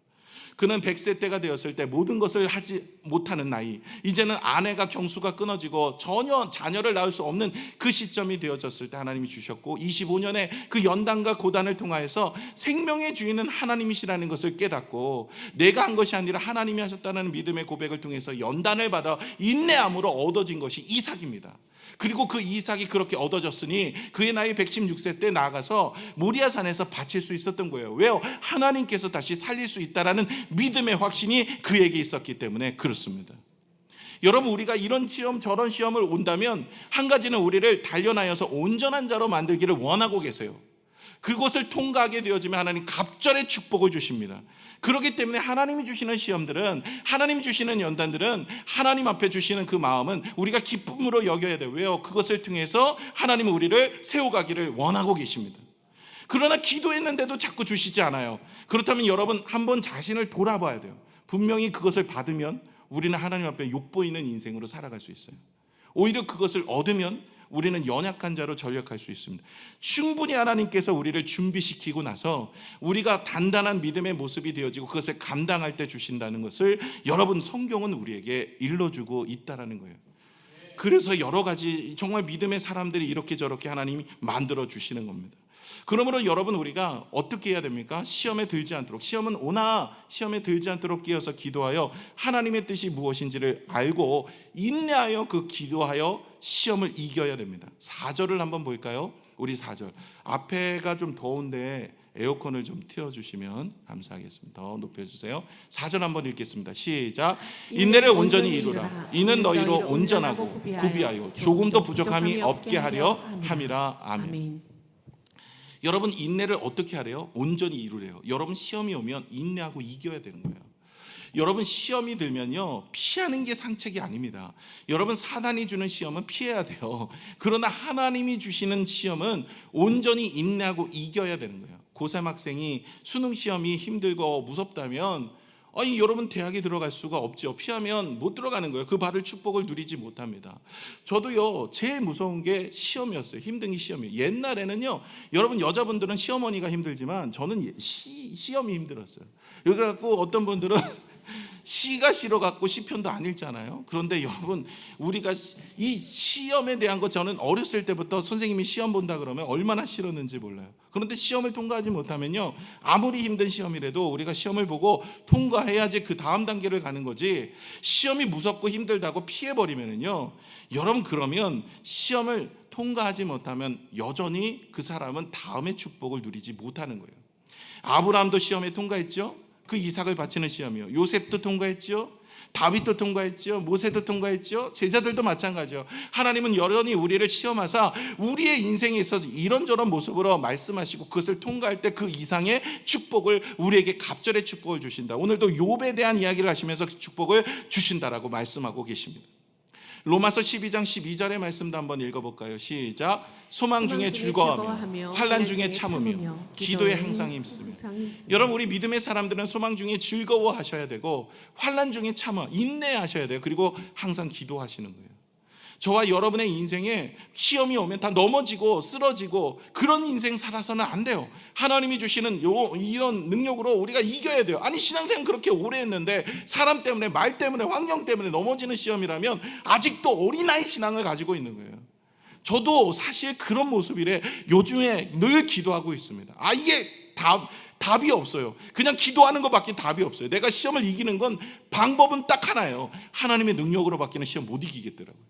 그는 100세 때가 되었을 때 모든 것을 하지 못하는 나이, 이제는 아내가 경수가 끊어지고 전혀 자녀를 낳을 수 없는 그 시점이 되어졌을 때 하나님이 주셨고, 25년의 그 연단과 고단을 통하여서 생명의 주인은 하나님이시라는 것을 깨닫고, 내가 한 것이 아니라 하나님이 하셨다는 믿음의 고백을 통해서 연단을 받아 인내함으로 얻어진 것이 이삭입니다. 그리고 그 이삭이 그렇게 얻어졌으니 그의 나이 116세 때 나아가서 모리아산에서 바칠 수 있었던 거예요. 왜요? 하나님께서 다시 살릴 수 있다라는 믿음의 확신이 그에게 있었기 때문에 그렇습니다. 여러분, 우리가 이런 시험 저런 시험을 온다면 한 가지는 우리를 단련하여서 온전한 자로 만들기를 원하고 계세요. 그것을 통과하게 되어지면 하나님 갑절의 축복을 주십니다. 그렇기 때문에 하나님이 주시는 시험들은, 하나님 주시는 연단들은, 하나님 앞에 주시는 그 마음은 우리가 기쁨으로 여겨야 돼요. 왜요? 그것을 통해서 하나님은 우리를 세워가기를 원하고 계십니다. 그러나 기도했는데도 자꾸 주시지 않아요. 그렇다면 여러분, 한번 자신을 돌아봐야 돼요. 분명히 그것을 받으면 우리는 하나님 앞에 욕보이는 인생으로 살아갈 수 있어요. 오히려 그것을 얻으면 우리는 연약한 자로 전역할 수 있습니다. 충분히 하나님께서 우리를 준비시키고 나서 우리가 단단한 믿음의 모습이 되어지고 그것을 감당할 때 주신다는 것을 여러분, 성경은 우리에게 일러주고 있다라는 거예요. 그래서 여러 가지 정말 믿음의 사람들이 이렇게 저렇게 하나님이 만들어 주시는 겁니다. 그러므로 여러분, 우리가 어떻게 해야 됩니까? 시험에 들지 않도록, 시험은 오나 시험에 들지 않도록 끼어서 기도하여 하나님의 뜻이 무엇인지를 알고 인내하여 그 기도하여 시험을 이겨야 됩니다. 4절을 한번 볼까요? 우리 4절, 앞에가 좀 더운데 에어컨을 좀 틔워주시면 감사하겠습니다. 더 높여주세요. 4절 한번 읽겠습니다. 시작. 인내를 온전히 이루라. 이는 너희로 온전하고 구비하여 조금도 부족함이 없게 하려 함이라. 아멘. 여러분, 인내를 어떻게 하래요? 온전히 이루래요. 여러분, 시험이 오면 인내하고 이겨야 되는 거예요. 여러분, 시험이 들면요, 피하는 게 상책이 아닙니다. 여러분, 사단이 주는 시험은 피해야 돼요. 그러나 하나님이 주시는 시험은 온전히 인내하고 이겨야 되는 거예요. 고3 학생이 수능 시험이 힘들고 무섭다면 여러분, 대학에 들어갈 수가 없죠. 피하면 못 들어가는 거예요. 그 받을 축복을 누리지 못합니다. 저도요, 제일 무서운 게 시험이었어요. 힘든 게 시험이에요. 옛날에는요, 여러분, 여자분들은 시어머니가 힘들지만 저는 시험이 힘들었어요. 그래갖고 어떤 분들은 시가 싫어갖고 시편도 안 읽잖아요. 그런데 여러분, 우리가 이 시험에 대한 거, 저는 어렸을 때부터 선생님이 시험 본다 그러면 얼마나 싫었는지 몰라요. 그런데 시험을 통과하지 못하면요, 아무리 힘든 시험이라도 우리가 시험을 보고 통과해야지 그 다음 단계를 가는 거지, 시험이 무섭고 힘들다고 피해버리면요, 여러분, 그러면 시험을 통과하지 못하면 여전히 그 사람은 다음의 축복을 누리지 못하는 거예요. 아브라함도 시험에 통과했죠. 그 이삭을 바치는 시험이요. 요셉도 통과했죠. 다윗도 통과했죠. 모세도 통과했죠. 제자들도 마찬가지요. 하나님은 여전히 우리를 시험하사 우리의 인생에 있어서 이런저런 모습으로 말씀하시고 그것을 통과할 때 그 이상의 축복을, 우리에게 갑절의 축복을 주신다. 오늘도 욥에 대한 이야기를 하시면서 그 축복을 주신다라고 말씀하고 계십니다. 로마서 12장 12절의 말씀도 한번 읽어볼까요? 시작. 소망 중에 즐거워하며 환난 중에 참으며 기도에 항상 힘쓰며. 여러분, 우리 믿음의 사람들은 소망 중에 즐거워하셔야 되고 환난 중에 참아 인내하셔야 돼요. 그리고 항상 기도하시는 거예요. 저와 여러분의 인생에 시험이 오면 다 넘어지고 쓰러지고 그런 인생 살아서는 안 돼요. 하나님이 주시는 이런 능력으로 우리가 이겨야 돼요. 아니, 신앙생활 그렇게 오래 했는데 사람 때문에, 말 때문에, 환경 때문에 넘어지는 시험이라면 아직도 어린아이 신앙을 가지고 있는 거예요. 저도 사실 그런 모습이래. 요즘에 늘 기도하고 있습니다. 이게 답이 없어요. 그냥 기도하는 것밖에 답이 없어요. 내가 시험을 이기는 건 방법은 딱 하나예요. 하나님의 능력으로 밖에는 시험 못 이기겠더라고요.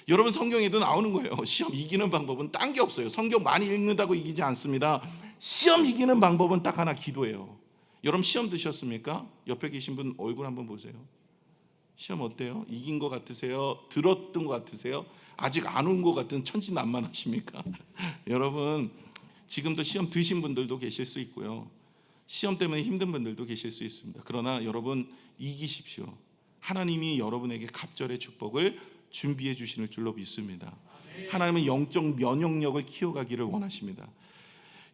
여러분, 성경에도 나오는 거예요. 시험 이기는 방법은 딴 게 없어요. 성경 많이 읽는다고 이기지 않습니다. 시험 이기는 방법은 딱 하나, 기도예요. 여러분, 시험 드셨습니까? 옆에 계신 분 얼굴 한번 보세요. 시험 어때요? 이긴 것 같으세요? 들었던 것 같으세요? 아직 안 온 것 같은 천진난만하십니까? 여러분, 지금도 시험 드신 분들도 계실 수 있고요, 시험 때문에 힘든 분들도 계실 수 있습니다. 그러나 여러분, 이기십시오. 하나님이 여러분에게 갑절의 축복을 준비해 주시는 줄로 믿습니다. 하나님은 영적 면역력을 키워가기를 원하십니다.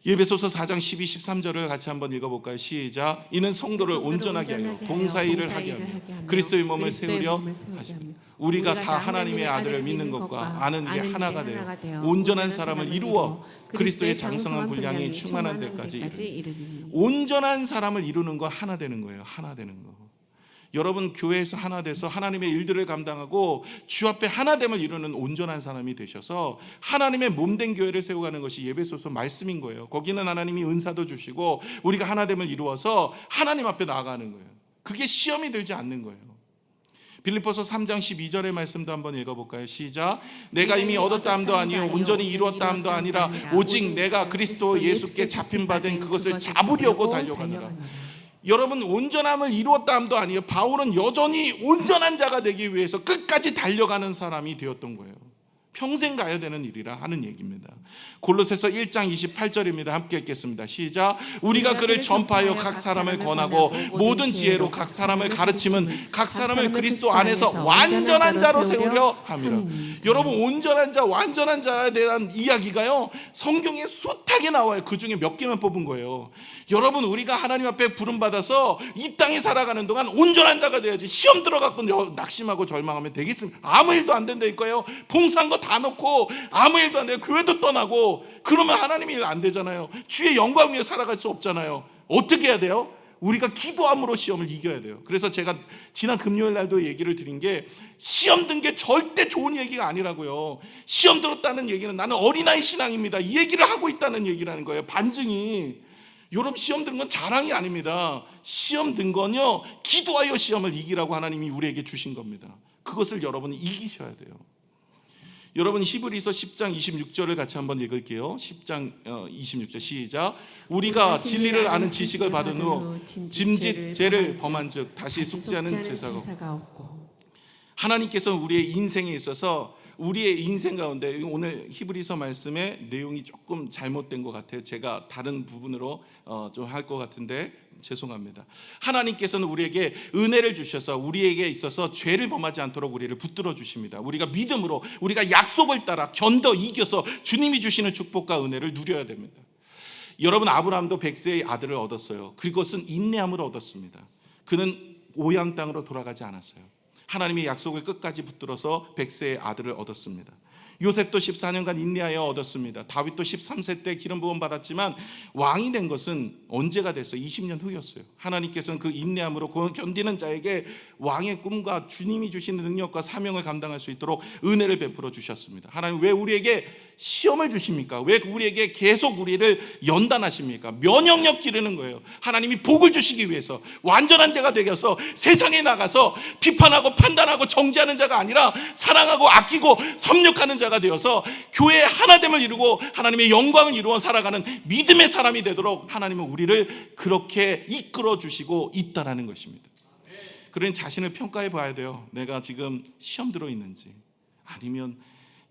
예배소서 4장 12, 13절을 같이 한번 읽어볼까요? 시작. 이는 성도를 온전하게 하여 봉사일을 하게 하며 그리스도의 몸을 세우려 하십니다. 우리가 다 하나님의 아들을 믿는 것과 아는 일에 하나가 되어 온전한 사람을 이루어 그리스도의 장성한 분량이 충만한 데까지 이르니. 온전한 사람을 이루는 거 하나 되는 거예요. 하나 되는 거. 여러분 교회에서 하나 돼서 하나님의 일들을 감당하고 주 앞에 하나됨을 이루는 온전한 사람이 되셔서 하나님의 몸된 교회를 세워가는 것이 예배소서 말씀인 거예요. 거기는 하나님이 은사도 주시고 우리가 하나됨을 이루어서 하나님 앞에 나아가는 거예요. 그게 시험이 들지 않는 거예요. 빌립보서 3장 12절의 말씀도 한번 읽어볼까요? 시작. 내가 이미 얻었다 함도 아니요 온전히 이루었다 함도 아니라 오직 내가 그리스도 예수께 잡힌 바 된 그것을 잡으려고 달려가노라. 여러분 온전함을 이루었다 함도 아니에요. 바울은 여전히 온전한 자가 되기 위해서 끝까지 달려가는 사람이 되었던 거예요. 평생 가야 되는 일이라 하는 얘기입니다. 골로새서 1장 28절입니다. 함께 읽겠습니다. 시작. 우리가 그를 전파하여 각 사람을 권하고 모든 지혜로 각 사람을 가르침은 각 사람을 그리스도 안에서 완전한 자로 세우려 함이라. 여러분 온전한 자, 완전한 자에 대한 이야기가요 성경에 숱하게 나와요. 그 중에 몇 개만 뽑은 거예요. 여러분 우리가 하나님 앞에 부름받아서 이 땅에 살아가는 동안 온전한 자가 돼야지. 시험 들어갖고 낙심하고 절망하면 되겠습니까? 아무 일도 안 된다니까요. 봉사한 거 다 놓고 아무 일도 안 돼요. 교회도 떠나고 그러면 하나님이 일 안 되잖아요. 주의 영광 위에 살아갈 수 없잖아요. 어떻게 해야 돼요? 우리가 기도함으로 시험을 이겨야 돼요. 그래서 제가 지난 금요일 날도 얘기를 드린 게 시험 든 게 절대 좋은 얘기가 아니라고요. 시험 들었다는 얘기는 나는 어린아이 신앙입니다 이 얘기를 하고 있다는 얘기라는 거예요. 반증이. 여러분 시험 든 건 자랑이 아닙니다. 시험 든 건요 기도하여 시험을 이기라고 하나님이 우리에게 주신 겁니다. 그것을 여러분이 이기셔야 돼요. 여러분 히브리서 10장 26절을 같이 한번 읽을게요. 10장 26절 시작. 우리가 진리를 아는 지식을 받은 후 짐짓 죄를 범한 즉 다시 속죄하는 제사가 없고. 하나님께서 우리의 인생에 있어서 우리의 인생 가운데 오늘 히브리서 말씀의 내용이 조금 잘못된 것 같아요. 제가 다른 부분으로 좀 할 것 같은데 죄송합니다. 하나님께서는 우리에게 은혜를 주셔서 우리에게 있어서 죄를 범하지 않도록 우리를 붙들어 주십니다. 우리가 믿음으로 우리가 약속을 따라 견뎌 이겨서 주님이 주시는 축복과 은혜를 누려야 됩니다. 여러분 아브라함도 100세의 아들을 얻었어요. 그것은 인내함으로 얻었습니다. 그는 오양 땅으로 돌아가지 않았어요. 하나님의 약속을 끝까지 붙들어서 100세의 아들을 얻었습니다. 요셉도 14년간 인내하여 얻었습니다. 다윗도 13세 때 기름 부음 받았지만 왕이 된 것은 언제가 됐어요? 20년 후였어요. 하나님께서는 그 인내함으로 견디는 자에게 왕의 꿈과 주님이 주시는 능력과 사명을 감당할 수 있도록 은혜를 베풀어 주셨습니다. 하나님 왜 우리에게 시험을 주십니까? 왜 우리에게 계속 우리를 연단하십니까? 면역력 기르는 거예요. 하나님이 복을 주시기 위해서 완전한 자가 되어서 세상에 나가서 비판하고 판단하고 정죄하는 자가 아니라 사랑하고 아끼고 섭렵하는 자가 되어서 교회의 하나됨을 이루고 하나님의 영광을 이루어 살아가는 믿음의 사람이 되도록 하나님은 우리를 그렇게 이끌어 주시고 있다라는 것입니다. 그러니 자신을 평가해 봐야 돼요. 내가 지금 시험 들어 있는지 아니면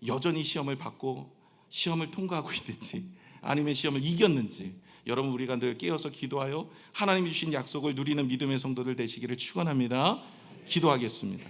여전히 시험을 받고 시험을 통과하고 있는지 아니면 시험을 이겼는지 여러분 우리가 늘 깨어서 기도하여 하나님이 주신 약속을 누리는 믿음의 성도들 되시기를 축원합니다. 기도하겠습니다.